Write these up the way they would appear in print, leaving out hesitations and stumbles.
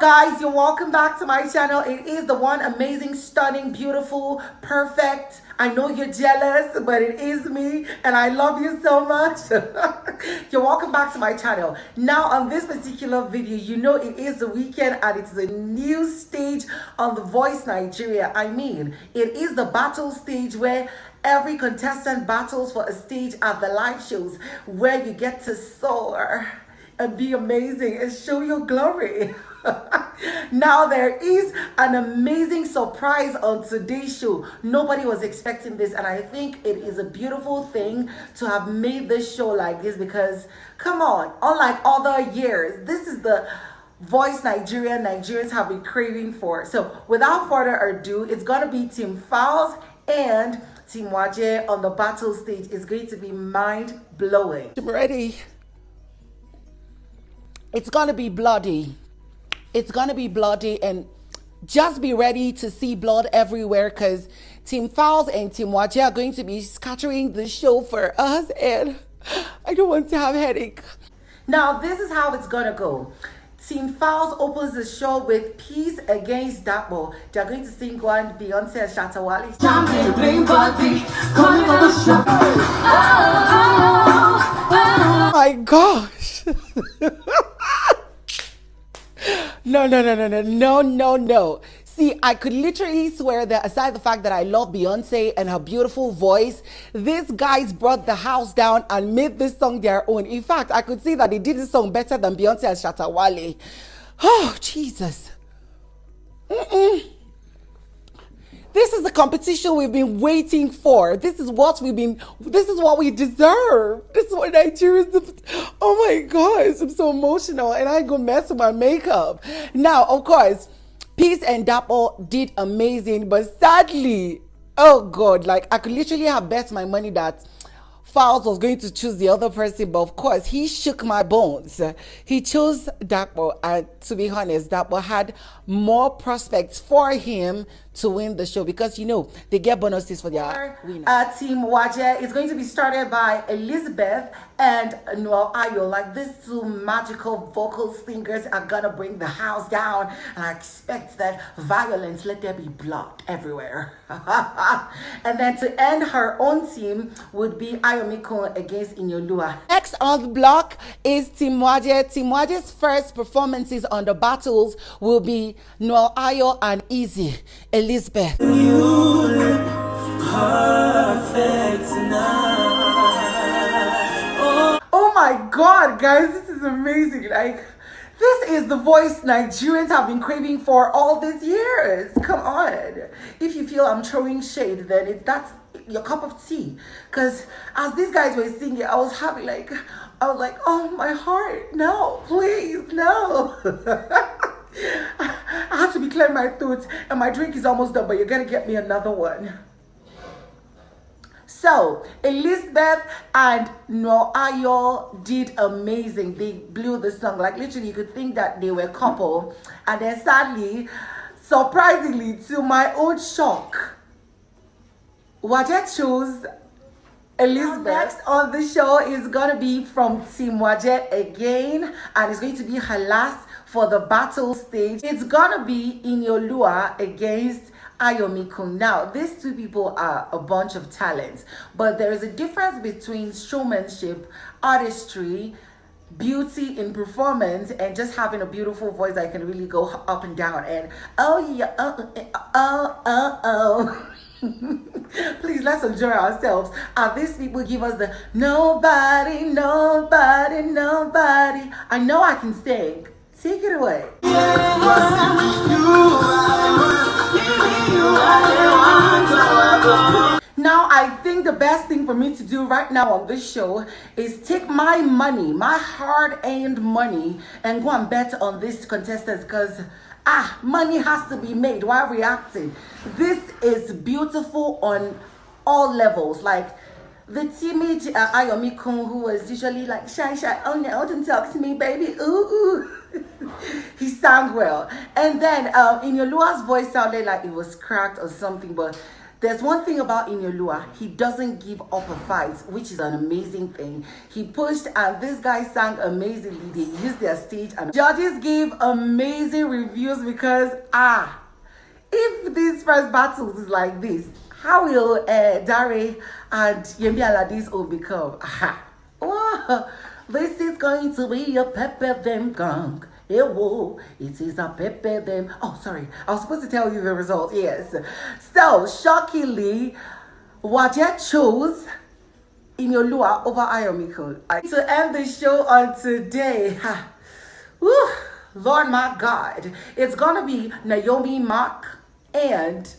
Guys, you're welcome back to my channel. It is the one amazing, stunning, beautiful, perfect. I know you're jealous, but it is me and I love you so much. You're welcome back to my channel. Now on this particular video, you know it is the weekend and it's a new stage on The Voice Nigeria. I mean, it is the battle stage where every contestant battles for a stage at the live shows where you get to soar and be amazing and show your glory. Now there is an amazing surprise on today's show. Nobody was expecting this, and I think it is a beautiful thing to have made this show like this because, come on, unlike other years, this is the Voice Nigeria Nigerians have been craving for. So without further ado, it's gonna be Team Falz and Team Waje on the battle stage. It's going to be mind-blowing. I'm ready. It's gonna be bloody. It's gonna be bloody, and just be ready to see blood everywhere because Team Falz and Team Waje are going to be scattering the show for us, and I don't want to have a headache. Now this is how it's gonna go. Team Falz opens the show with Peace Against Dapo. They're going to sing one Beyonce and Shatta Wale. Oh my gosh. No. See, I could literally swear that aside the fact that I love Beyonce and her beautiful voice, these guys brought the house down and made this song their own. In fact, I could see that they did this song better than Beyonce and Shatta Wale. Oh, Jesus. This is the competition we've been waiting for. This is what we deserve. This is what Nigerians, oh my gosh, I'm so emotional and I ain't gonna mess with my makeup. Now, of course, Peace and Dapo did amazing, but sadly, oh God, like I could literally have bet my money that Falz was going to choose the other person, but of course he shook my bones. He chose Dapo, and to be honest, Dapo had more prospects for him to win the show because you know they get bonuses for their winner. Team Waje is going to be started by Elizabeth and Noel Ayo. Like these two magical vocal singers are gonna bring the house down, and I expect that violence, let there be blood everywhere. And then to end, her own team would be Ayomiko against Inyolua. Next on the block is Team Waje. Team Waje's first performances on the battles will be Noel Ayo and Easy Elizabeth. You look perfect tonight. Oh my God, guys, this is amazing. Like, this is the voice Nigerians have been craving for all these years. Come on. If you feel I'm throwing shade, then that's your cup of tea. Because as these guys were singing, I was like, oh, my heart, no, please, no. I have to be clearing my throat, and my drink is almost done, but you're going to get me another one. So, Elizabeth and Noel Ayo did amazing. They blew the song. Like, literally, you could think that they were a couple. And then, sadly, surprisingly, to my own shock, Waje chose Elizabeth. Next on the show is going to be from Team Waje again. And it's going to be her last for the battle stage. It's going to be Inyolua against Ayomiko. Now, these two people are a bunch of talents, but there is a difference between showmanship, artistry, beauty in performance, and just having a beautiful voice that can really go up and down. And oh yeah, oh. Please, let's enjoy ourselves. And these people give us the nobody. I know I can sing. Take it away. Now, I think the best thing for me to do right now on this show is take my money, my hard-earned money, and go and bet on these contestants because money has to be made while reacting. This is beautiful on all levels. Like the timid Ayomiko, who was usually like shy, oh no, don't talk to me, baby, ooh. He sang well, and then Inyolua's voice sounded like it was cracked or something, but There's one thing about Inyolua, he doesn't give up a fight, which is an amazing thing. He pushed and this guy sang amazingly. They used their stage and judges gave amazing reviews because if this first battles is like this, how will Dare and Yemi Aladi's own become? Oh, this is going to be a pepper them gang. It is a pepper them. Oh, sorry. I was supposed to tell you the result. Yes. So, shockingly, Waje chose Inyolua over Ayomiko. To end the show on today, whew, Lord my God, it's gonna be Naomi Mark and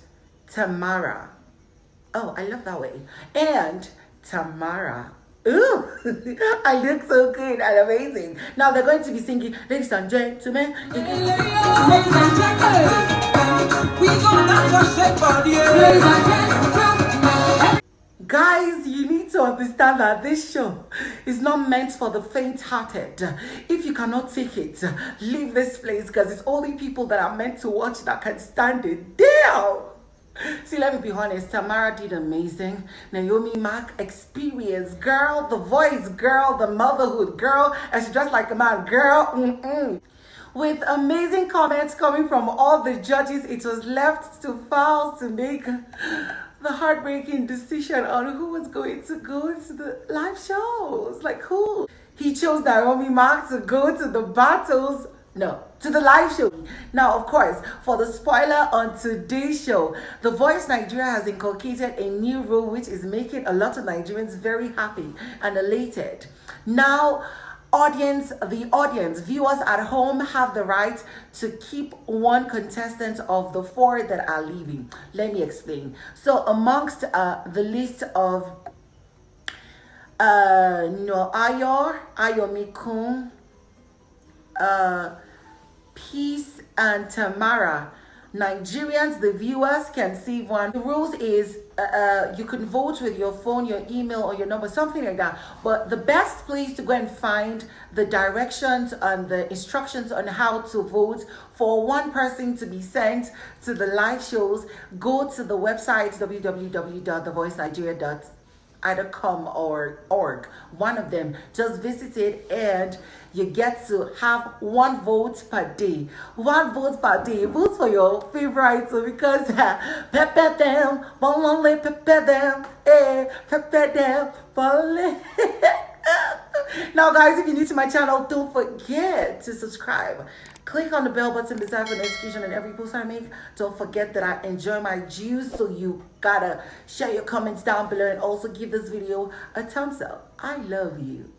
Tamara. Oh, I love that way. And Tamara. Ooh, I look so good and amazing. Now they're going to be singing, ladies and gentlemen. Ladies and gentlemen, we guys, you need to understand that this show is not meant for the faint-hearted. If you cannot take it, leave this place because it's only people that are meant to watch that can stand it. Damn! See, let me be honest, Tamara did amazing. Naomi Mark, experience girl, the voice girl, the motherhood girl, and she dressed like a man girl. With amazing comments coming from all the judges, it was left to Falz to make the heartbreaking decision on who was going to go to the live shows. Like who? He chose Naomi Mark to go to the battles. No, to the live show. Now, of course, for the spoiler on today's show, The Voice Nigeria has inculcated a new rule which is making a lot of Nigerians very happy and elated. Now, the audience, viewers at home have the right to keep one contestant of the 4 that are leaving. Let me explain. So, amongst the list of Ayomikun, Peace and Tamara, Nigerians, the viewers can see one. The rules is you can vote with your phone, your email, or your number, something like that. But the best place to go and find the directions and the instructions on how to vote for one person to be sent to the live shows, go to the website www.thevoicenigeria.com, either com or org, one of them. Just visit it and you get to have 1 vote per day. 1 vote per day. Vote for your favorite, so because pepper them, only pepper them, pepper them, Now guys, if you're new to my channel, don't forget to subscribe. Click on the bell button beside for notification on every post I make. Don't forget that I enjoy my juice, so you gotta share your comments down below and also give this video a thumbs up. I love you.